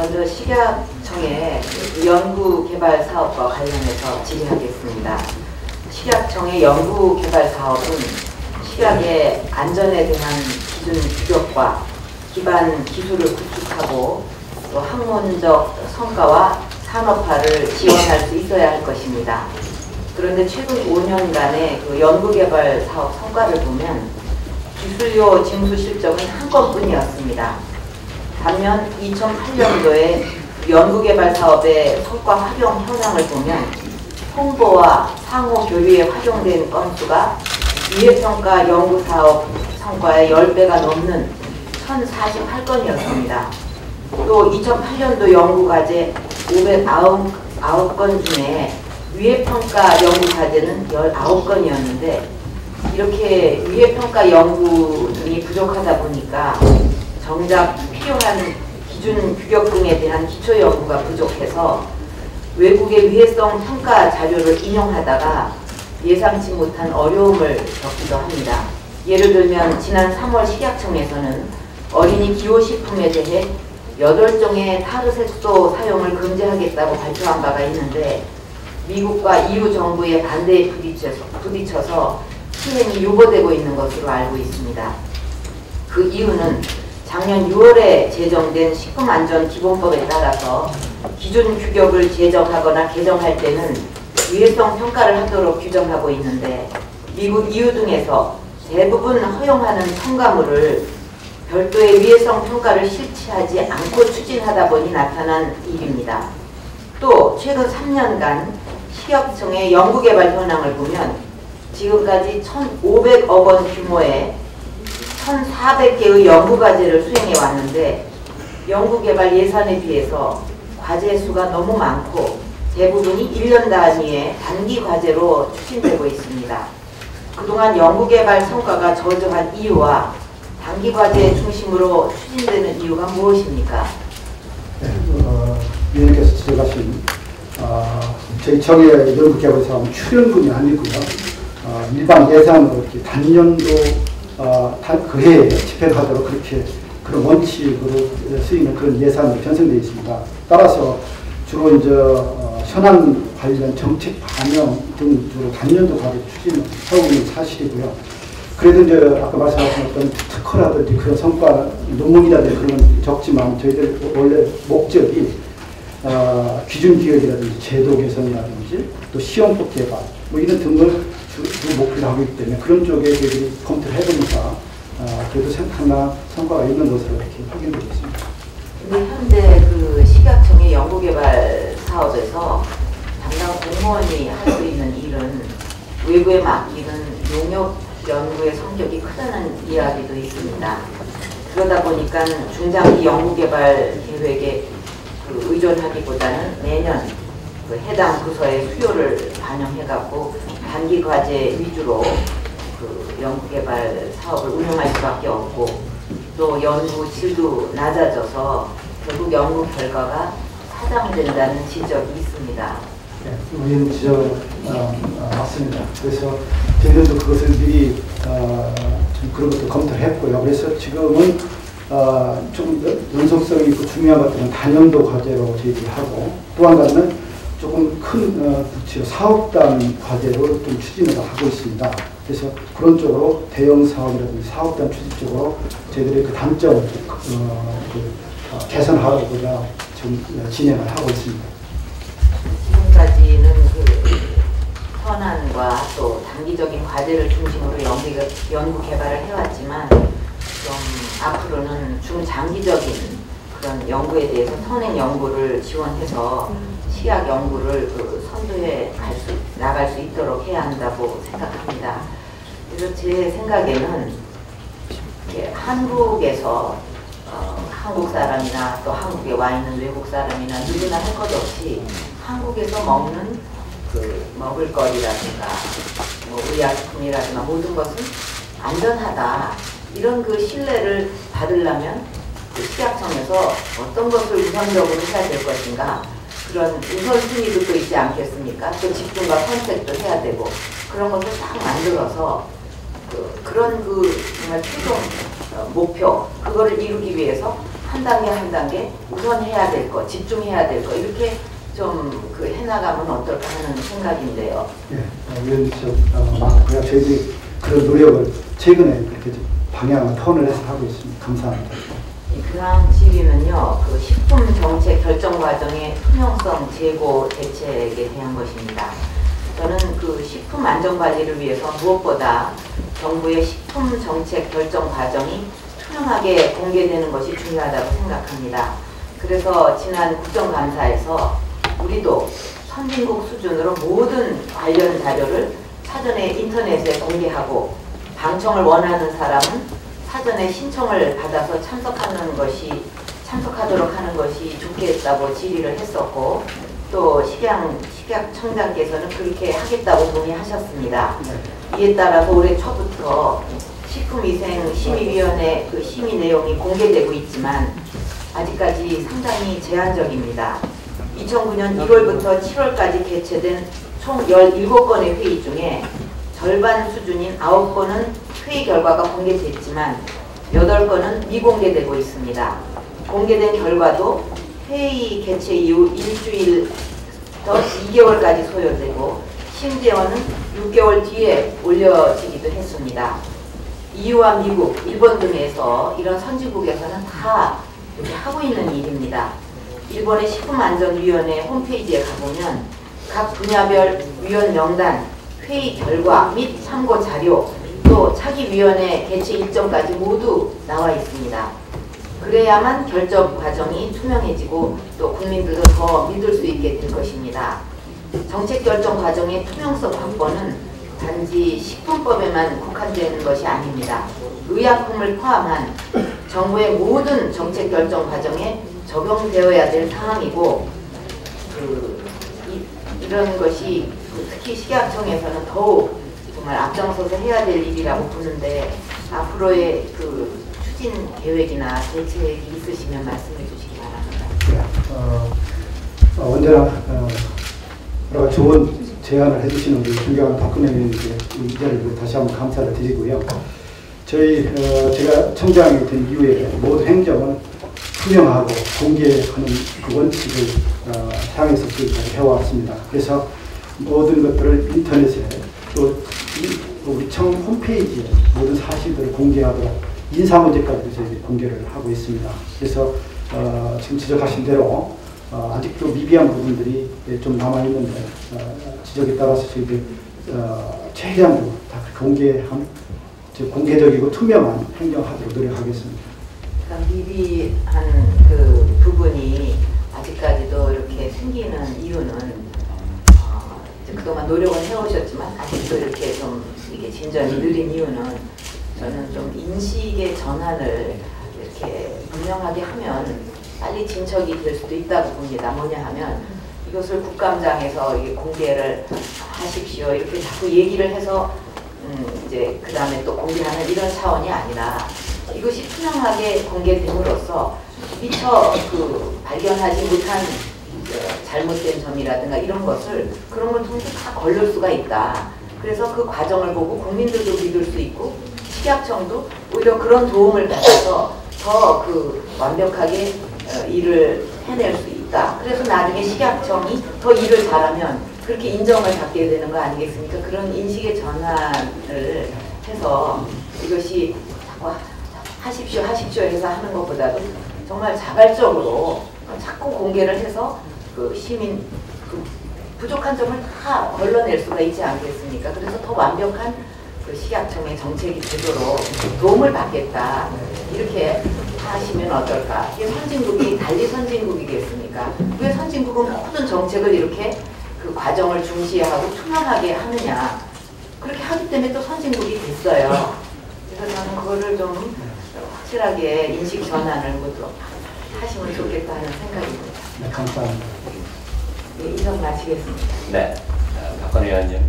먼저 식약청의 연구개발 사업과 관련해서 질의하겠습니다. 식약청의 연구개발 사업은 식약의 안전에 대한 기준 규격과 기반 기술을 구축하고 또 학문적 성과와 산업화를 지원할 수 있어야 할 것입니다. 그런데 최근 5년간의 그 연구개발 사업 성과를 보면 기술료 징수 실적은 한 건뿐이었습니다. 반면 2008년도에 연구개발 사업의 성과 활용 현황을 보면 홍보와 상호 교류에 활용된 건수가 위해평가 연구사업 성과의 10배가 넘는 1048건이었습니다. 또 2008년도 연구과제 599건 중에 위해평가 연구과제는 19건이었는데 이렇게 위해평가 연구 등이 부족하다 보니까 정작 필요한 기준 규격 등에 대한 기초 연구가 부족해서 외국의 위해성 평가 자료를 인용하다가 예상치 못한 어려움을 겪기도 합니다. 예를 들면 지난 3월 식약청에서는 어린이 기호식품에 대해 8종의 타르색소 사용을 금지하겠다고 발표한 바가 있는데 미국과 EU 정부의 반대에 부딪혀서 시행이 유보되고 있는 것으로 알고 있습니다. 그 이유는 작년 6월에 제정된 식품안전기본법에 따라서 기준 규격을 제정하거나 개정할 때는 위해성 평가를 하도록 규정하고 있는데 미국 EU 등에서 대부분 허용하는 첨가물을 별도의 위해성 평가를 실시하지 않고 추진하다 보니 나타난 일입니다. 또 최근 3년간 식약청의 연구개발 현황을 보면 지금까지 1,500억 원 규모의 1,400개의 연구과제를 수행해 왔는데 연구개발 예산에 비해서 과제 수가 너무 많고 대부분이 1년 단위의 단기 과제로 추진되고 있습니다. 그동안 연구개발 성과가 저조한 이유와 단기 과제 중심으로 추진되는 이유가 무엇입니까? 네, 위원님께서 지적하신 저희 청의 연구개발 사업은 출연금이 아니고요. 일반 예산으로 이렇게 단년도 그 해에 집행하도록 그렇게 그런 원칙으로 쓰이는 그런 예산으로 편성되어 있습니다. 따라서 주로 이제 현안 관련 정책 반영 등 주로 단년도 과제 추진을 하고 있는 사실이고요. 그래도 이제 아까 말씀하신 어떤 특허라든지 그런 성과 논문이라든지 그런 적지만 저희들 원래 목적이 기준 기획이라든지 제도 개선이라든지 또 시험법 개발 뭐 이런 등을 주 목표로 하고 있기 때문에 그런 쪽에 저희들이 검토를 해보니까 그래도 상당한 성과가 있는 것으로 이렇게 확인되고 있습니다. 근데 현재 그 식약청의 연구개발 사업에서 담당 공무원이 할 수 있는 일은 외부에 맡기는 용역 연구의 성격이 크다는 이야기도 있습니다. 그러다 보니까 중장기 연구개발 계획에 그 의존하기보다는 매년 그 해당 부서의 수요를 반영해갖고 단기 과제 위주로 그 연구개발 사업을 운영할 수밖에 없고 또 연구 질도 낮아져서 결국 연구 결과가 사장된다는 지적이 있습니다. 네, 의원 지적 맞습니다. 그래서 저희들도 그것을 미리 좀 그런 것도 검토를 했고요. 그래서 지금은 좀 연속성이 있고 중요한 것들은 단연도 과제로 저희들이 하고 또 한 가지는 조금 큰 사업단 과제로 좀 추진을 하고 있습니다. 그래서 그런 쪽으로 대형 사업이라든지 사업단 추진 쪽으로 저희들이 그 단점을 개선하고자 좀 진행을 하고 있습니다. 지금까지는 그 현안과 또 단기적인 과제를 중심으로 연구 개발을 해왔지만 좀 앞으로는 중장기적인 그런 연구에 대해서 선행 연구를 지원해서 식약 연구를 그 선두에 나갈 수 있도록 해야 한다고 생각합니다. 그래서 제 생각에는 한국에서 한국 사람이나 또 한국에 와 있는 외국 사람이나 누구나 할 것 없이 한국에서 먹는 그 먹을거리라든가 뭐 의약품이라든가 모든 것은 안전하다 이런 그 신뢰를 받으려면 그 식약청에서 어떤 것을 우선적으로 해야 될 것인가 그런 우선순위도 또 있지 않겠습니까? 또 집중과 컨택도 해야 되고 그런 것을 딱 만들어서 그런 그 정말 최종 목표 그거를 이루기 위해서 한 단계 한 단계 우선 해야 될 거, 집중해야 될 거 이렇게 좀 그 해나가면 어떨까 하는 생각인데요. 예, 위원님 맞고요. 저희들이 그런 노력을 최근에 이렇게 좀 방향을 턴을 해서 하고 있습니다. 감사합니다. 그 다음 질의는요, 그 식품 정책 결정 과정의 투명성 제고 대책에 대한 것입니다. 저는 그 식품 안전 관리를 위해서 무엇보다 정부의 식품 정책 결정 과정이 투명하게 공개되는 것이 중요하다고 생각합니다. 그래서 지난 국정감사에서 우리도 선진국 수준으로 모든 관련 자료를 사전에 인터넷에 공개하고 방청을 원하는 사람은 사전에 신청을 받아서 참석하도록 하는 것이 좋겠다고 질의를 했었고 또 식약청장께서는 그렇게 하겠다고 동의하셨습니다. 이에 따라서 올해 초부터 식품위생심의위원회 그 심의 내용이 공개되고 있지만 아직까지 상당히 제한적입니다. 2009년 1월부터 7월까지 개최된 총 17건의 회의 중에 절반 수준인 9건은 회의 결과가 공개됐지만 8건은 미공개되고 있습니다. 공개된 결과도 회의 개최 이후 일주일 더 2개월까지 소요되고 심지어는 6개월 뒤에 올려지기도 했습니다. EU와 미국, 일본 등에서 이런 선진국에서는 다 이렇게 하고 있는 일입니다. 일본의 식품안전위원회 홈페이지에 가보면 각 분야별 위원 명단, 회의 결과 및 참고 자료, 또 차기위원회 개최 일정까지 모두 나와 있습니다. 그래야만 결정 과정이 투명해지고 또 국민들도 더 믿을 수 있게 될 것입니다. 정책 결정 과정의 투명성 확보는 단지 식품법에만 국한되는 것이 아닙니다. 의약품을 포함한 정부의 모든 정책 결정 과정에 적용되어야 될 상황이고 이런 것이 특히 식약청에서는 더욱 정말 앞장서서 해야 될 일이라고 보는데 앞으로의 그 추진 계획이나 대책이 있으시면 말씀해 주시기 바랍니다. 언제나 여러 좋은 제안을 해주시는 우리 존경하는 박근혜 의원님께 이 자리를 다시 한번 감사를 드리고요. 제가 청장이 된 이후에 모든 행정은 투명하고 공개하는 그 원칙을 향해서 지금까지 해왔습니다. 그래서 모든 것들을 인터넷에 또 우리 청 홈페이지에 모든 사실들을 공개하도록 인사 문제까지도 저희들이 공개를 하고 있습니다. 그래서 지금 지적하신 대로 아직도 미비한 부분들이 좀 남아있는데 지적에 따라서 저희들 최대한으로 다 공개적이고 투명한 행정하도록 노력하겠습니다. 미비한 그 부분이 아직까지도 이렇게 생기는 이유는 그동안 노력은 해오셨지만 아직도 이렇게 좀 이게 진전이 느린 이유는 저는 좀 인식의 전환을 이렇게 분명하게 하면 빨리 진척이 될 수도 있다고 봅니다. 뭐냐 하면 이것을 국감장에서 이게 공개를 하십시오 이렇게 자꾸 얘기를 해서 이제 그 다음에 또 공개하는 이런 차원이 아니라 이것이 투명하게 공개됨으로써 미처 발견하지 못한 잘못된 점이라든가 이런 것을 그런 걸 통해서 다 걸릴 수가 있다. 그래서 그 과정을 보고 국민들도 믿을 수 있고 식약청도 오히려 그런 도움을 받아서 더 완벽하게 일을 해낼 수 있다. 그래서 나중에 식약청이 더 일을 잘하면 그렇게 인정을 받게 되는 거 아니겠습니까? 그런 인식의 전환을 해서 이것이 하십시오 해서 하는 것보다도 정말 자발적으로 자꾸 공개를 해서 시민 부족한 점을 다 걸러낼 수가 있지 않겠습니까? 그래서 더 완벽한 식약청의 정책이 되도록 도움을 받겠다. 이렇게 하시면 어떨까? 이게 선진국이 달리 선진국이겠습니까? 왜 선진국은 모든 정책을 이렇게 그 과정을 중시하고 투명하게 하느냐? 그렇게 하기 때문에 또 선진국이 됐어요. 그래서 저는 그거를 좀 확실하게 인식 전환을 모두 하시면 좋겠다 하는 생각입니다. 네, 감사합니다. 네, 이상 마치겠습니다. 네, 박건희 의원님.